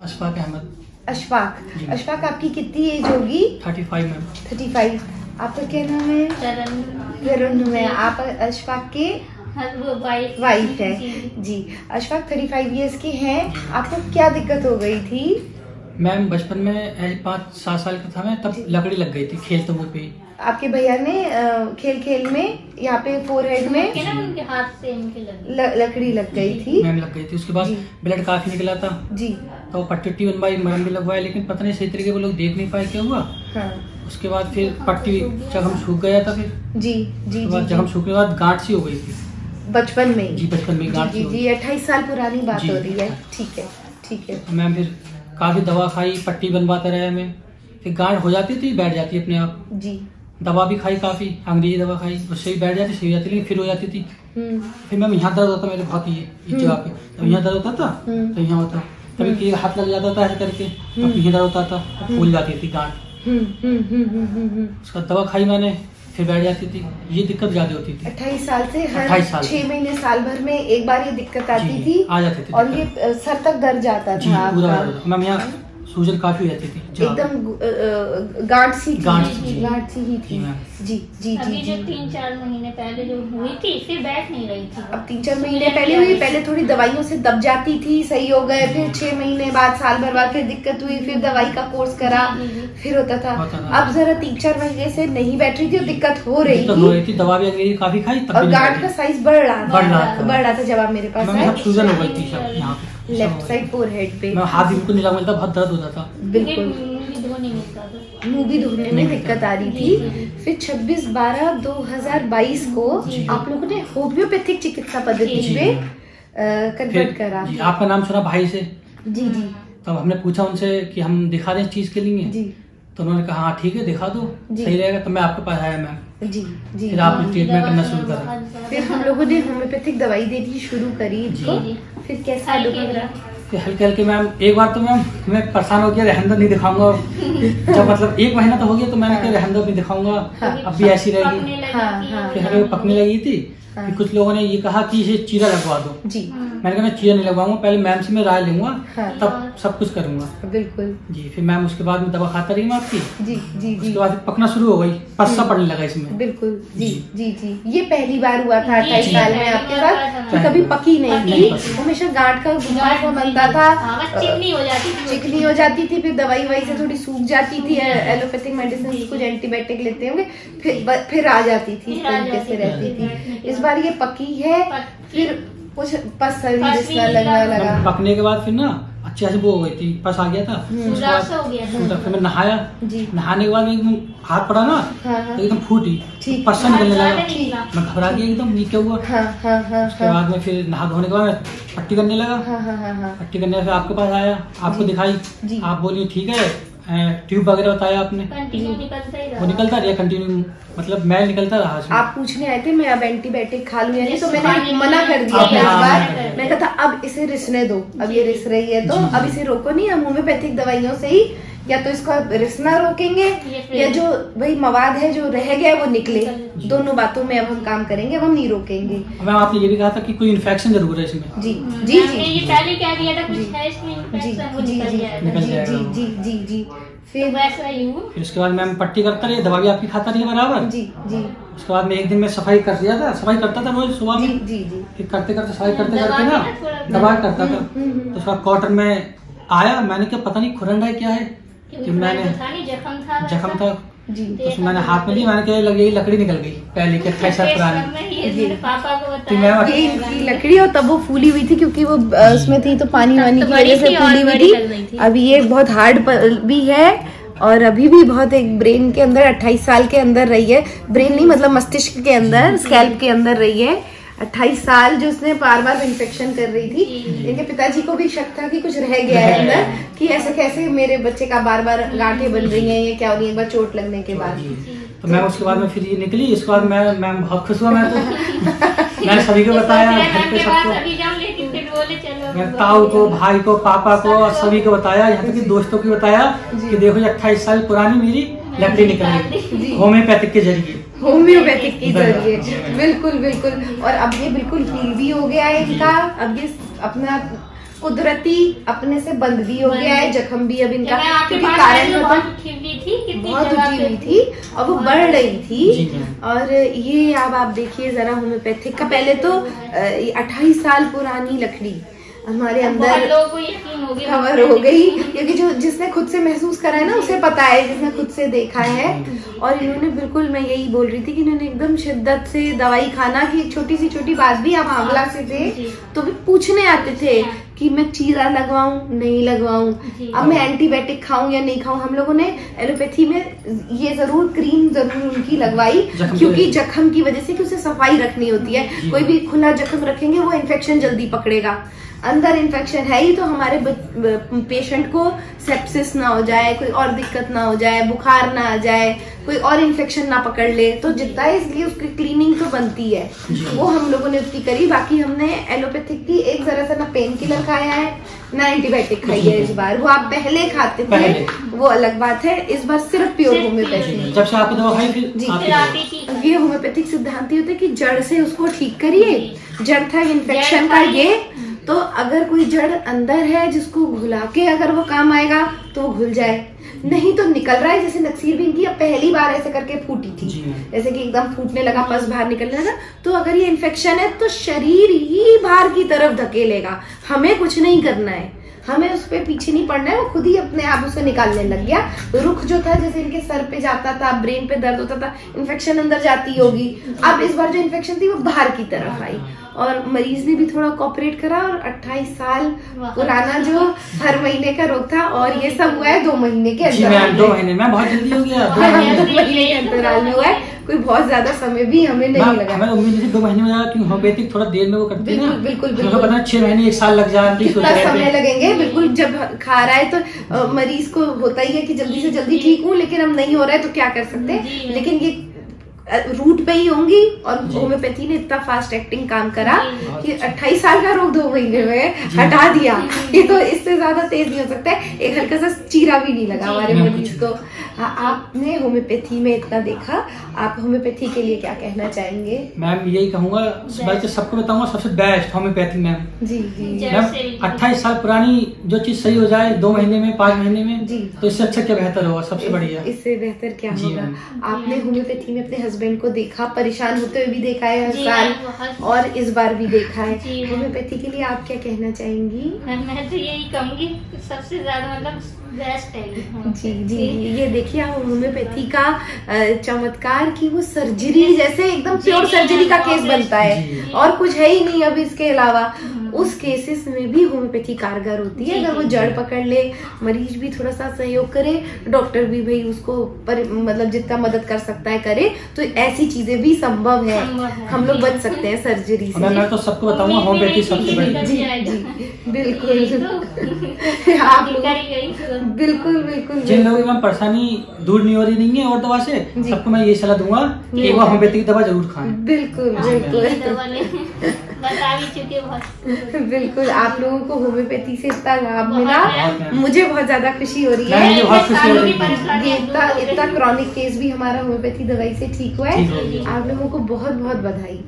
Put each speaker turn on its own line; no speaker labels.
अशफाक अहमद।
अशफाक, अशफाक आपकी कितनी एज होगी?
35 मैम।
35। आपका क्या नाम है? तरन्नुम है। आप अशफाक के वाइफ है जी। अशफाक 35 इयर्स के हैं। आपको क्या दिक्कत हो गई थी?
मैम बचपन में 5-7 साल का था मैं, तब लकड़ी लग गई थी खेलते मुँह पे।
आपके भैया ने खेल खेल में यहाँ पे फोरहेड में
उनके हाथ से इनके
लकड़ी लग गई थी।
मैम लग गई थी। उसके बाद ब्लड काफी निकला था
जी।
तो पट्टी बनवाई, मरहम भी लगवाया, लेकिन पता नहीं सही तरीके वो लोग देख नहीं पाए क्या हुआ।
हाँ।
उसके बाद फिर पट्टी जब हम सूख गया था, फिर
जी जी जी
जब हम सूखने के बाद गांठ सी हो गई थी
बचपन में।
जी, बचपन में गांठ
जी जी 28 साल पुरानी बात हो रही है। ठीक है ठीक है।
मैम फिर काफी दवा खाई, पट्टी बनवाते रहे हमें, फिर गांठ हो जाती थी, बैठ जाती अपने आप। जी। दवा भी खाई काफी, अंग्रेजी दवा खाई, उससे भी बैठ जाती, सही हो जाती, लेकिन फिर हो जाती थी। फिर मैम यहाँ दर्द होता मेरे बहुत, ये जगह पे तो यहाँ दर्द होता था तो यहाँ होता, कभी हाथ लग जाता था ऐसे करके, यहाँ दर्द होता था, फूल जाती थी गांठ। उसका दवा खाई मैंने, फिर बैठ जाती थी। ये दिक्कत ज्यादा होती थी।
28 साल से हर 6 महीने साल भर में एक बार ये दिक्कत आती थी,
आ जाती थी,
और ये सर तक दर्द जाता था
पूरा। मैम यहाँ सूजन काफी रहती थी,
एकदम गांठ सी ही थी। जी जी
अभी जो 3-4 महीने पहले जो हुई थी, फिर बैठ नहीं रही थी।
अब 3-4 महीने पहले हुई, पहले थोड़ी दवाइयों से दब जाती थी, सही हो गए, फिर 6 महीने बाद, साल भर बाद फिर दिक्कत हुई, फिर दवाई का कोर्स करा, फिर होता था। अब जरा 3-4 महीने से नहीं बैठ रही थी और दिक्कत हो रही थी।
दवा भी काफी खाई,
और गांठ का साइज बढ़ रहा था जब आप मेरे पास आए।
सूजन हो गई थी यहाँ पे,
लेफ्ट साइड फोरहेड पे।
हाथ भी बिल्कुल नहीं लगा मिलता, बहुत दर्द होता था।
बिल्कुल मुंह भी धोने में दिक्कत आ रही थी। फिर 26/12/2022 को आप लोगों ने होम्योपैथिक चिकित्सा पद्धति पे कन्वर्ट करा।
आपका नाम सुना भाई से।
जी जी।
तब हमने पूछा उनसे कि हम दिखा दें इस चीज के लिए जी, तो उन्होंने कहा हाँ ठीक है दिखा दो, सही रहेगा। तो मैं आपके पास आया मैम जी जी। फिर आपने ट्रीटमेंट करना शुरू करा।
फिर हम लोगों ने होम्योपैथिक दवाई देनी शुरू करी इसको। फिर कैसा लग रहा?
हल्के हल्के मैम। एक बार तो मैम मैं परेशान हो गया, रहमदर्द नहीं दिखाऊंगा। जब मतलब 1 महीना तो हो गया, तो मैंने कहा रहमदर्द नहीं दिखाऊंगा, अब भी ऐसी रहेगी। फिर हमें पकने लगी थी। फिर कुछ लोगों ने ये कहा कि इसे चीरा लगवा दो जी। मैंने कहा मैं चीरा नहीं लगवाऊंगा, पहले मैम से मैं राय लूंगा, तब सब कुछ करूंगा। बिल्कुल जी। फिर मैम उसके बाद में दवा खाता रही मैं आपकी जी जी। उसके बाद पकना शुरू हो गई, पस्सा पड़ने लगा इसमें। बिल्कुल जी
जी जी। ये पहली बार हुआ था 28 साल में आपके साथ कि कभी पकी नहीं थी, हमेशा गांठ का गुम्मा बनता था, चिकनी हो जाती थी। फिर दवाई वही से थोड़ी सूख जाती थी, एलोपैथिक मेडिसिन कुछ एंटीबायोटिक लेते होंगे, फिर आ जाती थी, तरीके से रहती थी। इस बार ये पकी है, फिर कुछ पस लगने लगा।
पकने के बाद फिर ना अच्छे से वो हो गई थी, पस आ गया था। फिर मैं नहाया, नहाने के बाद एकदम हाथ पड़ा ना तो एकदम फूटी, पस्सा निकलने लगा। मैं घबरा गया एकदम, ये क्या हुआ। उसके बाद में फिर नहा धोने के बाद पट्टी करने लगा। पट्टी करने से आपके पास आया, आपको दिखाई, आप बोली ठीक है, ट्यूब वगैरह बताया आपने, वो निकलता रहा कंटिन्यू, मतलब मैं निकलता रहा।
आप पूछने आए थे मैं अब एंटीबायोटिक खा लूं या नहीं, तो मैंने मना कर दिया था इस बार। मैंने कहा था अब इसे रिसने दो, अब ये रिस रही है तो अब इसे रोको नहीं, हम होम्योपैथिक दवाइयों से ही या तो इसको रिसना रोकेंगे या जो वही मवाद है जो रह गया वो निकले, दोनों बातों में अब हम काम करेंगे, अब हम नहीं रोकेंगे।
मैम आपने ये भी कहा था कि कोई इन्फेक्शन जरूर है इसमें।
जी जी जी
ये पहले क्या दिया था, कुछ है इसमें इन्फेक्शन,
जी जी जी। फिर
फिर उसके बाद मैम पट्टी करता रही, दवा भी आपकी खाता रही बराबर जी जी। उसके बाद में एक दिन में सफाई कर दिया था, सफाई करता था रोज सुबह में जी जी। फिर करते करते सफाई करते करते ना दवा करता था। तो उसका कॉटन में आया, मैंने क्या पता नहीं खुरन है क्या है, कि मैंने जख्म था जी। तो मैंने हाथ में लिया, मैंने क्या लगी लकड़ी निकल गई पहले के 28 साल पुरानी
ये लकड़ी, और तब वो फूली हुई थी क्योंकि वो उसमें थी तो पानी वानी की वजह से फूली हुई थी। अभी ये बहुत हार्ड भी है और अभी भी बहुत एक ब्रेन के अंदर 28 साल के अंदर रही है, ब्रेन नहीं मतलब मस्तिष्क के अंदर, स्कैल्प के अंदर रही है 28 साल, जो उसने बार बार इन्फेक्शन कर रही थी। इनके पिताजी को भी शक था कि कुछ रह गया है अंदर, कि ऐसे कैसे मेरे बच्चे का बार बार गांठें बन रही हैं, ये क्या हो रही है एक बार चोट लगने के बाद।
तो मैं उसके बाद में फिर ये निकली, इसके बाद मैं बहुत खुश हुआ। मैं तो मैं सभी को बताया, घर पे सबको, मैं ताऊ को, भाई को, पापा को और सभी को बताया, यहाँ तक कि दोस्तों को बताया कि देखो 28 साल पुरानी मेरी लकड़ी निकल गई होम्योपैथिक के जरिए।
होम्योपैथिक के जरिए बिल्कुल बिल्कुल। और अब ये बिल्कुल हील भी हो गया है इनका, अब ये अपना कुदरती अपने से बंद भी हो गया है, जख्म भी अब इनका
क्योंकि कारण बहुत उठी हुई थी
और वो बढ़ रही थी। और ये अब आप देखिए जरा होम्योपैथिक का, पहले तो 28 साल पुरानी लकड़ी हमारे अंदर कवर हो गई, क्योंकि जो जिसने खुद से महसूस करा है ना उसे पता है, जिसने खुद से देखा है। और इन्होंने बिल्कुल, मैं यही बोल रही थी कि इन्होंने एकदम शिद्दत से दवाई खाना की, एक छोटी सी छोटी बात भी, आप आंवला से थे तो भी पूछने आते थे कि मैं चीरा लगवाऊं नहीं लगवाऊं, अब मैं एंटीबायोटिक खाऊं या नहीं खाऊं। हम लोगों ने एलोपैथी में ये जरूर क्रीम जरूर उनकी लगवाई, क्योंकि जख्म की वजह से कि उसे सफाई रखनी होती है। कोई भी खुला जख्म रखेंगे वो इन्फेक्शन जल्दी पकड़ेगा, अंदर इन्फेक्शन है ही तो हमारे पेशेंट को सेप्सिस ना हो जाए, कोई और दिक्कत ना हो जाए, बुखार ना आ जाए, कोई और इन्फेक्शन ना पकड़ ले, तो जितना है इसलिए उसकी क्लीनिंग तो बनती है, वो हम लोगों ने उसकी करी। बाकी हमने एलोपैथिक की एक जरा सा ना पेन किलर खाया है ना एंटीबायोटिक खाई है इस बार। वो आप पहले खाते थे वो अलग बात है, इस बार सिर्फ प्योर होम्योपैथी।
जब से आपको दवा खाई
जी, ये होम्योपैथिक सिद्धांत होता है कि जड़ से उसको ठीक करिए। जड़ था इन्फेक्शन का ये, तो अगर कोई जड़ अंदर है जिसको घुला के अगर वो काम आएगा तो वो घुल जाए, नहीं तो निकल रहा है। जैसे नक्सीर बिन की अब पहली बार ऐसे करके फूटी थी, जैसे कि एकदम फूटने लगा, पस बाहर निकलने लगा। तो अगर ये इन्फेक्शन है तो शरीर ही बाहर की तरफ धकेलेगा, हमें कुछ नहीं करना है, हमें उस पे पीछे नहीं पड़ना है, वो खुद ही अपने आप उसे निकालने लग गया। रुख जो था जैसे इनके सर पे जाता था, ब्रेन पे दर्द होता था, इन्फेक्शन अंदर जाती होगी। अब इस बार जो इन्फेक्शन थी वो बाहर की तरफ आई और मरीज ने भी थोड़ा कोऑपरेट करा। और 28 साल पुराना जो हर महीने का रोग था, और ये सब हुआ है 2 महीने के अंदर।
2 महीने में बहुत जल्दी हो गया,
2 महीने के अंतराल में हुआ है, कोई बहुत ज्यादा समय भी हमें नहीं लगा।
हमें उम्मीद थी 2 महीने में जाएगा, क्योंकि होम्योपैथिक थोड़ा देर में वो करती है ना।
बिल्कुल
पता 6 महीने 1 साल लग जाए,
कितना समय लगेंगे। बिल्कुल, जब खा रहा है तो मरीज को होता ही है कि जल्दी से जल्दी ठीक हूँ, लेकिन अब नहीं हो रहा है तो क्या कर सकते हैं। लेकिन ये रूट पे ही होंगी, और होम्योपैथी ने इतना फास्ट एक्टिंग काम करा कि 28 साल का रोग 2 महीने में हटा दिया। ये तो इससे ज्यादा तेज नहीं हो सकता है। एक हल्का सा चीरा भी नहीं लगा हमारे मरीज को। आपने होम्योपैथी में इतना देखा, आप होम्योपैथी के लिए क्या कहना चाहेंगे?
मैम यही कहूंगा, बल्कि सबको बताऊंगा सबसे बेस्ट होम्योपैथी मैम।
जी जी
मैम 28 साल पुरानी जो चीज सही हो जाए 2 महीने में, 5 महीने में जी, तो इससे अच्छा क्या बेहतर होगा? सबसे बढ़िया,
इससे बेहतर क्या होगा? आपने होम्योपैथी में अपने हस्बैंड को देखा, परेशान होते हुए भी देखा है हर साल, और इस बार भी देखा है। होम्योपैथी के लिए आप क्या कहना चाहेंगी?
मैं तो यही कहूंगी सबसे ज्यादा मतलब बेस्ट है।
जी जी, ये देखिए आप होम्योपैथी का चमत्कार की वो सर्जरी जैसे एकदम प्योर सर्जरी का केस बनता है, और कुछ है ही नहीं अब इसके अलावा। उस केसेस में भी होम्योपैथी कारगर होती है, अगर वो जड़ पकड़ ले, मरीज भी थोड़ा सा सहयोग करे, डॉक्टर भी भाई उसको मतलब जितना मदद कर सकता है करे, तो ऐसी चीजें भी संभव है, हम लोग बच सकते हैं सर्जरी से।
मैं तो सबको बताऊंगा होम्योपैथी सबसे बढ़िया।
जी जी बिल्कुल, आप लोग बिल्कुल बिल्कुल,
जिन लोगों में परेशानी दूर नहीं हो रही नहीं है और दवा से, सबको मैं ये सलाह दूंगा कि वो होम्योपैथी की दवा जरूर खाएं।
बिल्कुल बिल्कुल
बता भी चुके बहुत।
बिल्कुल, आप लोगों को होम्योपैथी से इतना लाभ मिला, मुझे बहुत ज्यादा खुशी हो रही है। इतना क्रॉनिक केस भी हमारा होम्योपैथी दवाई से ठीक हुआ है। आप लोगों को बहुत बहुत बधाई।